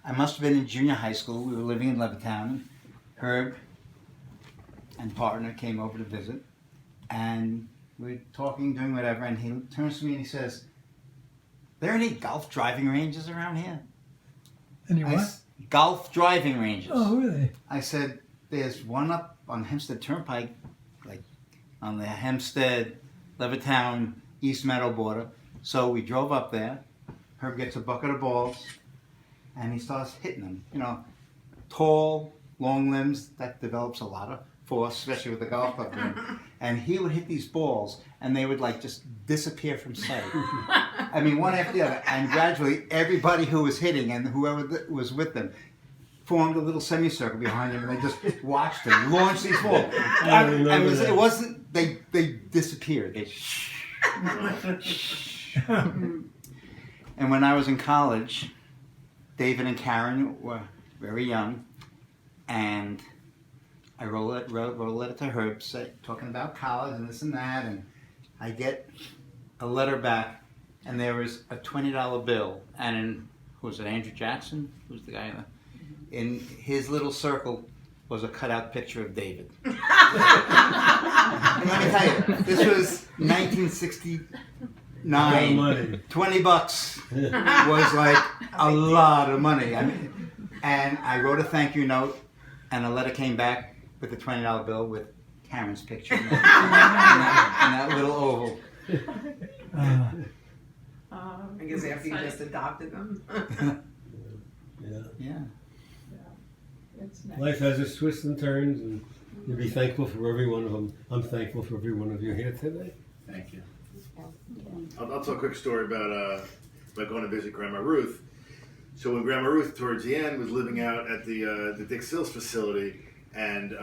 I must have been in junior high school. We were living in Levittown. Herb and partner came over to visit, and we were talking, doing whatever, and he turns to me and he says, "There any golf driving ranges around here?" Any what? Golf driving ranges. Oh, really? I said, "There's one up on Hempstead Turnpike, like on the Hempstead, Levittown, East Meadow border." So we drove up there. Herb gets a bucket of balls, and he starts hitting them. You know, tall, long limbs, that develops a lot of force, especially with the golf club game. And he would hit these balls, and they would like just disappear from sight. I mean, one after the other. And gradually, everybody who was hitting and whoever was with them formed a little semicircle behind him, and they just watched him launch these balls. It wasn't, they disappeared. They And when I was in college, David and Karen were very young, and I wrote a letter to Herb talking about college and this and that, and I get a letter back, and there was a $20 bill, and who was it, Andrew Jackson? Who's the guy in his little circle was a cutout picture of David. And let me tell you, this was 1969. $20 was like a lot of money. I mean, and I wrote a thank you note, and a letter came back with a $20 bill with Karen's picture in that little oval. I guess after you just adopted them. Yeah. It's nice. Life has its twists and turns, and you'll be thankful for every one of them. I'm thankful for every one of you here today. Thank you. I'll tell a quick story about going to visit Grandma Ruth. So when Grandma Ruth, towards the end, was living out at the Dick Sills facility, and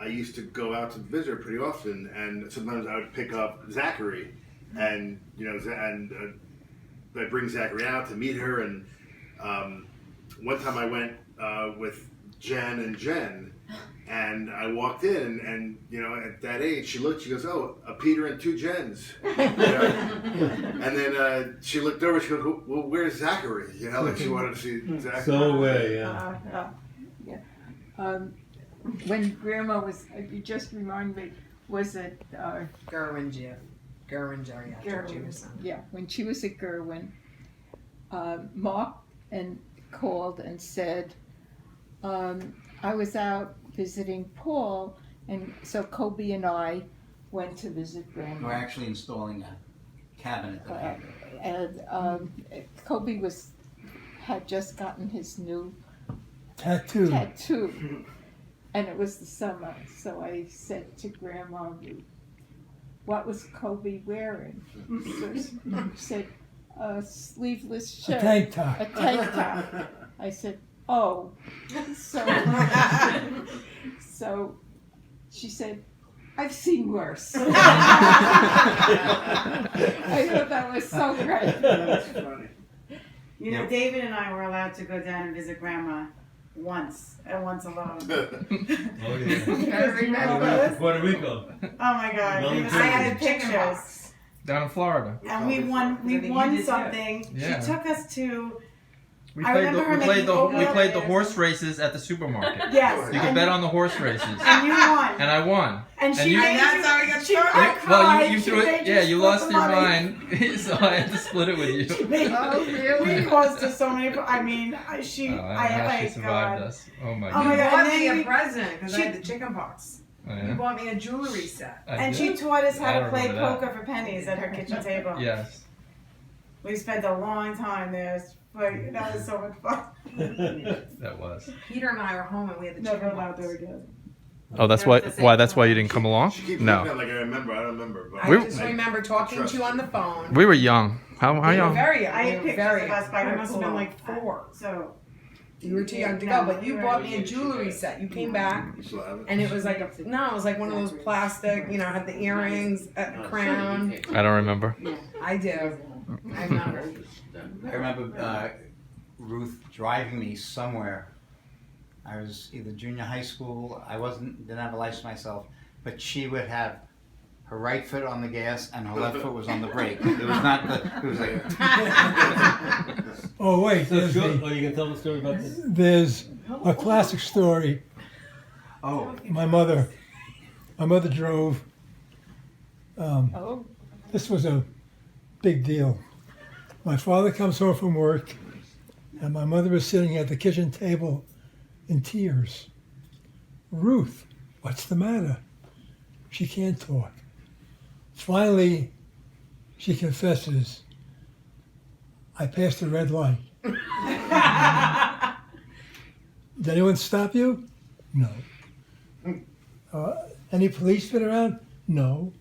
I used to go out to visit her pretty often, and sometimes I would pick up Zachary, and I'd bring Zachary out to meet her, and one time I went with Jen, and I walked in, and at that age, she goes, "Oh, a Peter and two Jens." And then she looked over, she goes, "Well, where's Zachary?" Like she wanted to see Zachary. So way, When Grandma was, you just remind me, was it Gerwin geriatric son. Yeah, when she was at Gerwin, Mark called and said, I was out visiting Paul, and so Kobe and I went to visit Grandma. We're actually installing a cabinet. And Kobe had just gotten his new Tattoo. And it was the summer, so I said to Grandma, "What was Kobe wearing?" She said, "A sleeveless shirt." A tank top. A tank top. I said, "Oh." So she said, "I've seen worse." I thought that was so great. That's funny. David and I were allowed to go down and visit Grandma once, and once alone. Oh yeah. Remember? Puerto Rico. Oh my God! Well, I had pictures, Down in Florida. and we won something. Yeah. She took us to. We I played remember her we played making we played the oatmeal. horse races at the supermarket. Yes, You could bet on the horse races, and you won. and I won. And she you- made And that's you. how we got She, started. I cried. You She threw made it. Yeah, you split lost the your money. mind, so I had to split it with you. She made, we caused her so many. I mean, Oh, I don't know how she survived us. Oh my Oh God. my You God, bought and then me a we- present because I she- had the chicken pox. Oh, You yeah? bought me a jewelry set. I And did? she taught us I how to don't play remember that. poker for pennies at her kitchen table. Yes. We spent a long time there, but that was so much fun. That was. Peter and I were home and we had the Never chicken allowed pox. to again. Oh, that's why- why- that's why you didn't come along? She keeps No. looking at it like I remember. I don't remember. But I just remember talking to you on the phone. We were young. How You were young? very young. I You had were pictures very of us young. by I her must have been pool. like 4. So You were too young to No, go, but you you bought were- me a jewelry set. You came back, You still have it? and it was like it was like one of those plastic, had the earrings, a crown. I don't remember. I do. I remember. I remember Ruth driving me somewhere. I was either junior high school. Didn't have a license myself, but she would have her right foot on the gas and her left foot was on the brake. It was not the. It was like Oh wait, So sure. Oh, you can tell the story about this. there's a classic story. Oh, My mother drove. Oh, This was a big deal. My father comes home from work, and my mother is sitting at the kitchen table in tears. Ruth, what's the matter? She can't talk. Finally, she confesses, I passed a red light. Did anyone stop you? No. Any police been around? No.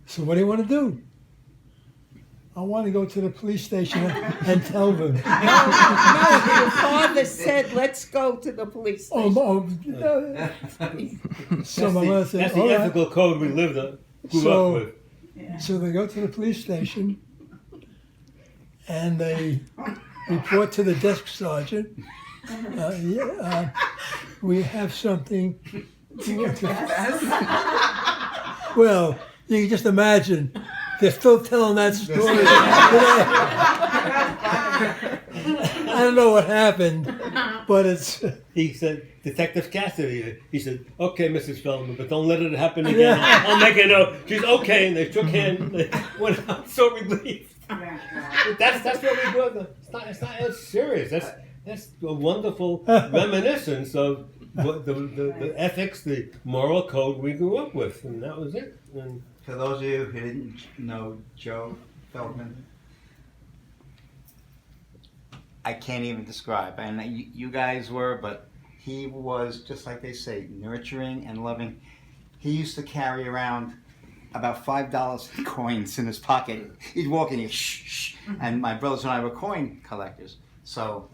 So what do you want to do? I want to go to the police station and tell them. no, your father said, let's go to the police station. So my mother said, That's the all right. ethical code we grew up So- with. So they go to the police station and they report to the desk sergeant. We have something. Well, you can just imagine. They're still telling that story. I don't know what happened, but it's. He said, Detective Cassidy, he said, okay, Mrs. Feldman, but don't let it happen again. I'll make a note. She's okay, and they shook hands. And they went out so relieved. That's what we do. It's not as serious. That's a wonderful reminiscence of what the ethics, the moral code we grew up with, and that was it. And for those of you who didn't know Joe Feldman, I can't even describe. And you guys were, but he was, just like they say, nurturing and loving. He used to carry around about $5 in coins in his pocket. He'd walk in here, shh, shh. And my brothers and I were coin collectors. So,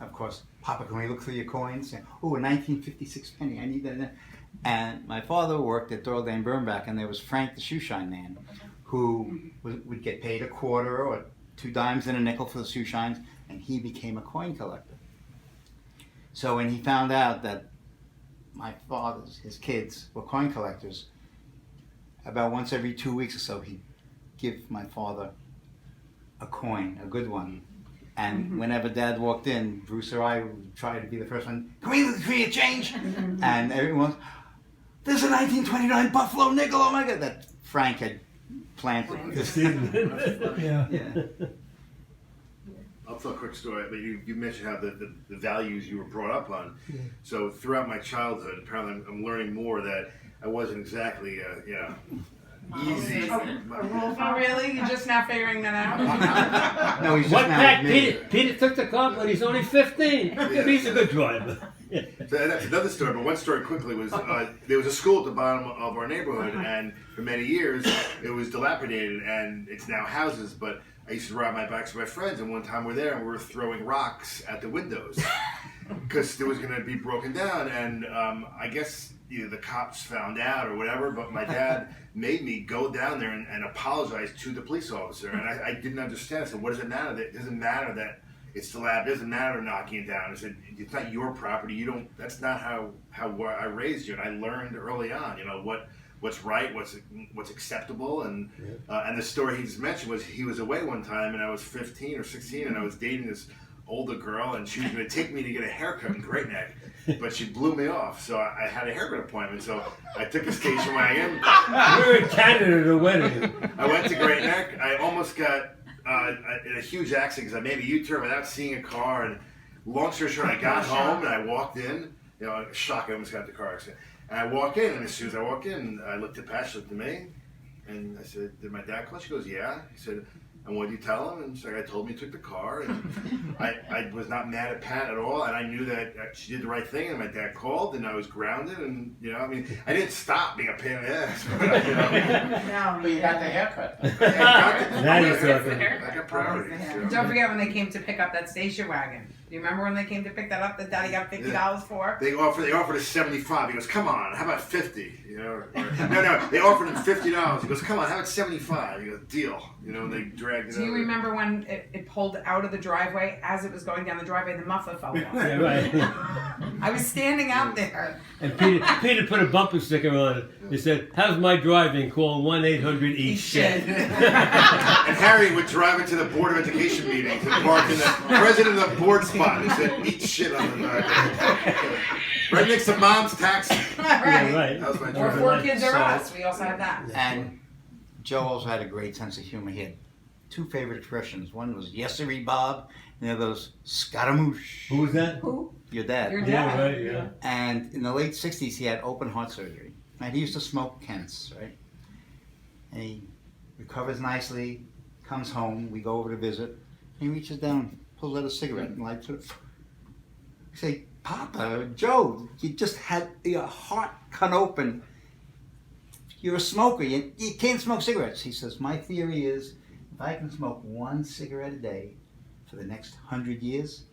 of course, Papa, can we look through your coins? Oh, a 1956 penny, I need that. And my father worked at Doyle Lane Burnback, and there was Frank the shoeshine man, who would get paid a quarter or 2 dimes and a nickel for the shoe shines, and he became a coin collector. So when he found out that my father's, his kids, were coin collectors, about once every 2 weeks or so, he'd give my father a coin, a good one. And whenever Dad walked in, Bruce or I would try to be the first one, can we look for your change? And everyone, there's a 1929 Buffalo nickel, oh my God, that Frank had planted. Yeah. Yeah. I'll tell a quick story, but you mentioned how the values you were brought up on. So throughout my childhood, apparently I'm learning more that I wasn't exactly, easy. Oh, really? You're just now figuring that out? No, he's just what now fact? admitted. Peter took the car, but he's only 15. He's a good driver. So that's another story, but one story quickly was there was a school at the bottom of our neighborhood, and for many years it was dilapidated, and it's now houses, but I used to ride my bikes with my friends, and one time we're there and we were throwing rocks at the windows because it was going to be broken down, and I guess either the cops found out or whatever, but my dad made me go down there and apologize to the police officer, and I didn't understand. I said, what does it matter? It doesn't matter that it's the lab. It doesn't matter knocking it down. I said, it's not your property. You don't. That's not how I raised you, and I learned early on, what's right, what's acceptable, and the story he just mentioned was he was away one time, and I was 15 or 16, and I was dating this older girl, and she was going to take me to get a haircut in Great Neck, but she blew me off, so I had a haircut appointment, so I took a station wagon. We were in Canada at a wedding. I went to Great Neck. I almost got in a huge accident because I made a U-turn without seeing a car, and long story short, I got home and I walked in, shock, I almost got the car accident. And I walk in, and as soon as I walk in, I looked at Pat, she looked at me, and I said, did my dad call? She goes, yeah. He said, and what did you tell him? And she's like, I told him you took the car, and I was not mad at Pat at all, and I knew that she did the right thing, and my dad called, and I was grounded, and, I didn't stop being a pain in the ass, but, But you got the haircut. That is I got priorities. Don't forget when they came to pick up that station wagon. Do you remember when they came to pick that up that Daddy got $50 for? They offered us 75. He goes, come on, how about 50? You know, no, they offered him $50. He goes, come on, how about 75? He goes, deal. You know, and they dragged it. Do you over. remember when it pulled out of the driveway? As it was going down the driveway, the muffler fell off. Yeah, right. I was standing out there. And Peter put a bumper sticker on it. He said, "How's my driving? Call 1-800-EAT-SHIT." And Harry would drive into the Board of Education meetings and park in the president of the board spot. He said, eat shit on the back. Right next to mom's taxi. Yeah, right. That was my Or driving. 4 kids or So- us. We also had that. And Joe also had a great sense of humor. He had 2 favorite expressions. One was "Yessery Bob," and the other was "Scaramouche." Who was that? Who? Your dad. Your Yeah, dad. right, yeah. And in the late 60s, he had open heart surgery. And he used to smoke Kents, right? And he recovers nicely, comes home, we go over to visit. He reaches down, pulls out a cigarette and lights it. I say, "Papa, Joe, you just had your heart cut open. You're a smoker. You can't smoke cigarettes." He says, "My theory is if I can smoke 1 cigarette a day for the next 100 years,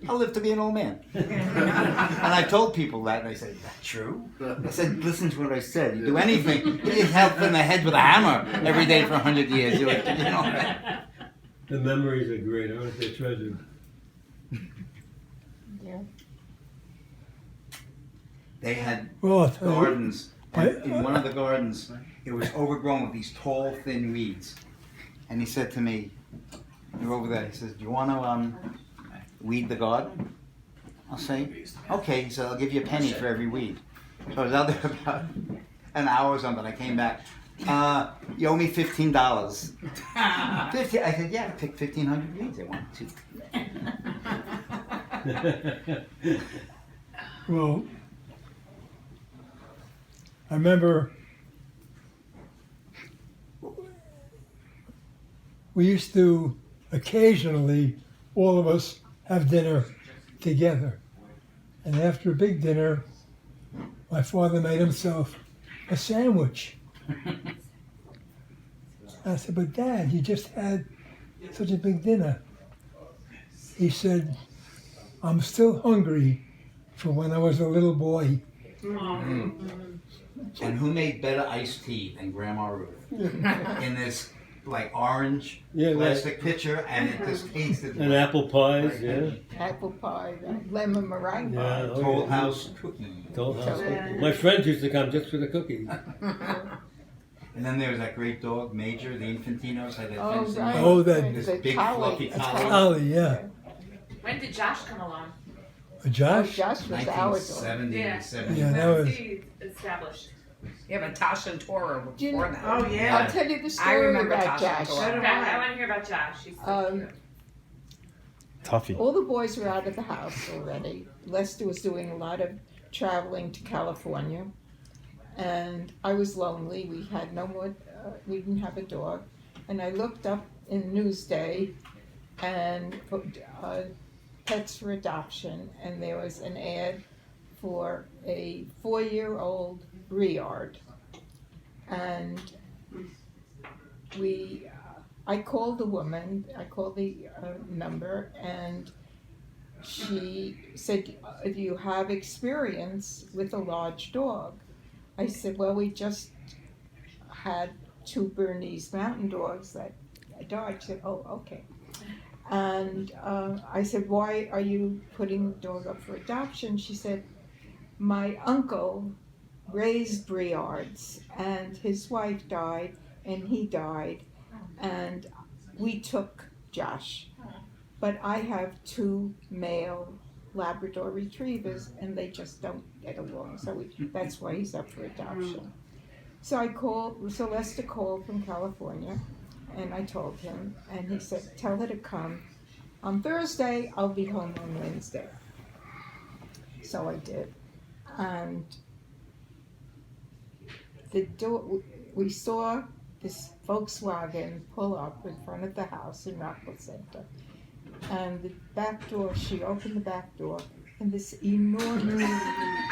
I'll live to be an old man." And I told people that, and they said, "Is that true?" I said, "Listen to what I said. You do anything, you get help in the head with a hammer every day for 100 years. You're like, you know." The memories are great. Aren't they treasured? Yeah. They had Well, I'll tell you, gardens, and in one of the gardens, it was overgrown with these tall, thin weeds. And he said to me, "You're over there." He says, "Do you want to weed the garden?" I'll say, "Okay." He said, "I'll give you a penny for every weed." So I was out there about an hour or something. I came back. "You owe me $15. 50. I said, "Yeah, pick 1,500 weeds. I want to." well, I remember we used to occasionally, all of us, have dinner together. And after a big dinner, my father made himself a sandwich. I said, "But Dad, you just had such a big dinner." He said, "I'm still hungry for when I was a little boy." And who made better iced tea than Grandma Ruth? In this like orange Yeah, right. plastic pitcher, and it just tasted And like apple pies, yeah. Apple pie, lemon meringue Yeah, pie. oh, Toll yeah. House cookie. Toll House Yeah. cookies. My friends used to come just for the cookies. And then there was that great dog, Major. The Infantinos had that Oh, fencing. right. Oh, that- This The big collie, fluffy a collie. Ollie, yeah. When did Josh come along? Josh? Josh was our dog. 1970, Yeah. 70. Yeah, that When was. he established? Yeah, but Tasha and Tora were Do you before know- that. Oh, yeah. I'll tell you the I story remember about Tasha Josh. Tora. Okay, I want to hear about Josh. He's Tuffy. All the boys were out of the house already. Lester was doing a lot of traveling to California, and I was lonely. We had no more. We didn't have a dog, and I looked up in Newsday, and pets for adoption, and there was an ad for a 4-year-old Briard, and I called the woman, I called the number, and she said, "Do you have experience with a large dog?" I said, "Well, we just had 2 Bernese mountain dogs that died." She said, "Oh, okay." And I said, "Why are you putting the dog up for adoption?" She said, "My uncle raised Briards, and his wife died, and he died, and we took Josh. But I have 2 male Labrador retrievers, and they just don't get along, so that's why he's up for adoption." So Lester called from California, and I told him, and he said, "Tell her to come on Thursday, I'll be home on Wednesday." So I did, and we saw this Volkswagen pull up in front of the house in Rockville Center. And the back door, she opened the back door, and this enormous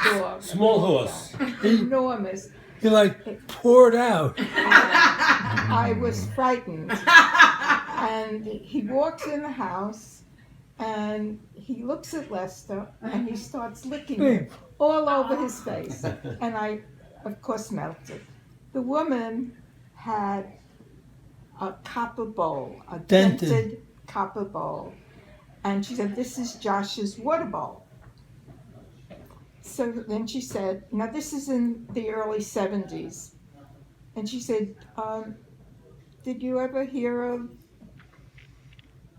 dog. Small horse. Enormous. He like poured out. I was frightened. And he walks in the house, and he looks at Lester and he starts licking Big. him all over his face. And I, of course, melted. The woman had a copper bowl, a Dented. dented copper bowl. And she said, "This is Josh's water bowl." So then she said, now this is in the early 70s. And she said, "Did you ever hear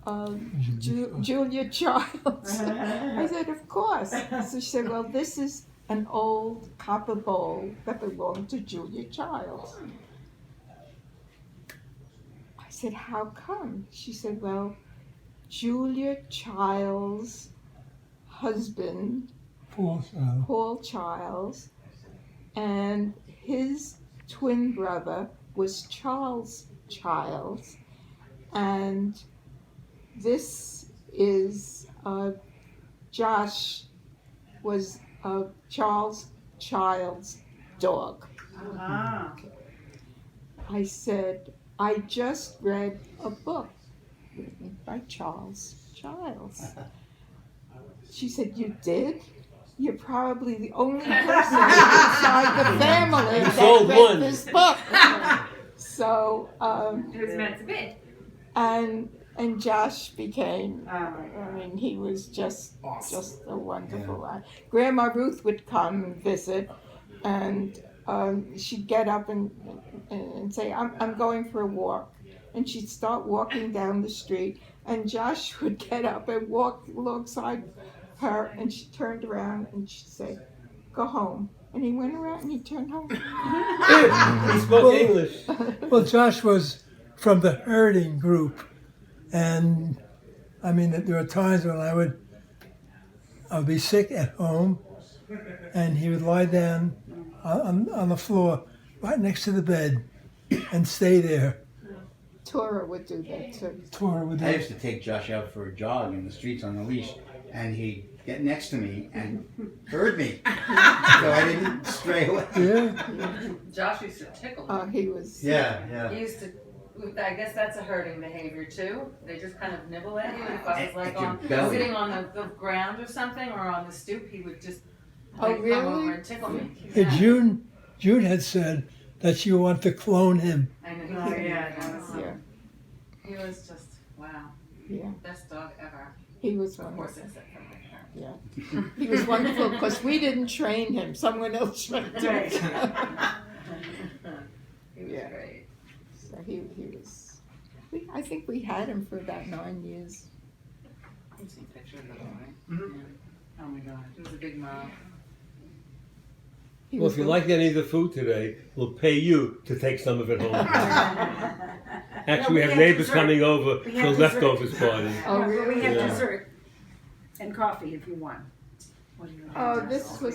of Julia Childs?" I said, "Of course." So she said, "Well, this is an old copper bowl that belonged to Julia Childs." I said, "How come?" She said, "Well, Julia Childs' husband, Paul Childs, and his twin brother was Charles Childs, and this is Josh was Charles Child's dog." Ah. I said, "I just read a book written by Charles Childs." She said, "You did? You're probably the only person inside the family You that sold read one. this book." So, It was meant to be. and Josh became, Oh, I mean, he was just a wonderful lad. Grandma Ruth would come and visit, and she'd get up and say, I'm going for a walk. And she'd start walking down the street, and Josh would get up and walk alongside her, and she turned around and she'd say, "Go home." And he went around and he turned home. He spoke English. Well, Josh was from the herding group, and I mean, there were times when I would be sick at home, and he would lie down on the floor right next to the bed and stay there. Tora would do that too. Tora would I do. used to take Josh out for a jog in the streets on a leash, and he'd get next to me and herd me, so I didn't stray away. Yeah. Josh used to tickle me. He was. Yeah. He used to. I guess that's a herding behavior too. They just kind of nibble at you. If I was like At your on belly. sitting on the ground or something, or on the stoop, he would just Oh, come over really? and tickle me. Hey, June had said that she wanted to clone him. I know. Oh, yeah, that was Yeah, He was just wow, yeah. best dog ever. He was Of course, wonderful. except for my parents. Yeah. He was wonderful because we didn't train him. Someone else trained him. Right. He was Yeah. great. So he was. I think we had him for about 9 years. You've seen pictures of him, right? Mhm. Yeah. Oh my God, it was a big mouth. He Well, was if you the- like any of the food today, we'll pay you to take some of it home. Actually, we have neighbors coming over We for have leftovers party. Oh, We have Yeah. dessert and coffee if you want. Oh, this was